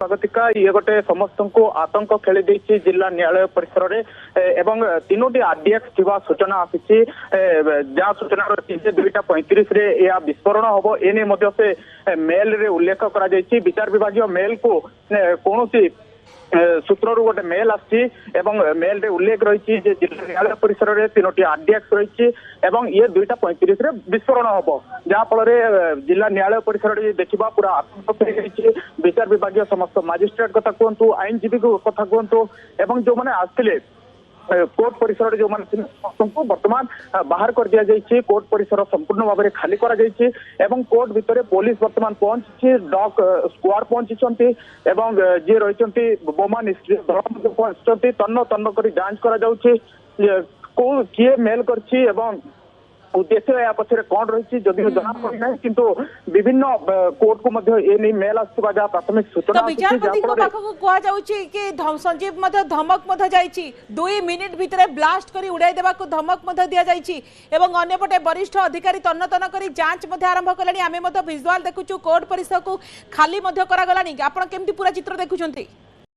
स्वागतिका ये गोटे समस्त को आतंक खेली देछि जिला न्यायालय परिसर रे एवं तीनोटी आरडीएक्स थिबा सूचना आसी जहाँ सूचना रही 2:35 रे या विस्फोरण हम एने मध्य से मेल रे उल्लेख करा जायछि। विचार विभाग मेल को कौन सूत्र गोटे मेल आसी मेल रे उल्लेख रही जिला न्यायालय परिसर रे तीनोटी आरडीएक्स रही ये 2:35 रे विस्फोरण हम जहाँफल जिला न्यायालय परिसर रे देखा पूरा आतंक फैली विचार विभाग समस्त मजिस्ट्रेट कथा कहतु आईनजीवी कथा कहतु जो मैंने आसते कोर्ट परिसर जो बर्तमान बाहर कर दिया जाइए। कोर्ट परिसर संपूर्ण भाव में खाली करा जाइए एवं कोर्ट भितर पुलिस बर्तमान पहुंची डॉग स्क्वाड पहुंची जी रही बोमा निष्क्रिय दल पहुंची तन्न तन्न कर जांच करा किए मेल करछि एवं उद्देश्य या पछरे कौन रही जदि जना पड़ी ना किंतु विभिन्न कोर्ट को मध्य ए नहीं मेल आसुवा जहाँ प्राथमिक सूचना विचारपति पाखक कह जाउछि कि संजीव मध्य धमक मध्य जाइछि 2 मिनिट भितर ब्लास्ट करी उड़ाई देबा को धमक मध्य दिया जाइछि एवं अन्यपटे वरिष्ठ अधिकारी तन्न तन्न करी जांच मध्य आरंभ कलानी आमे मध्य विजुअल देखुछु कोर्ट परिसर को खाली मध्य करा गलानी आपण केमती पूरा चित्र देखुछंती।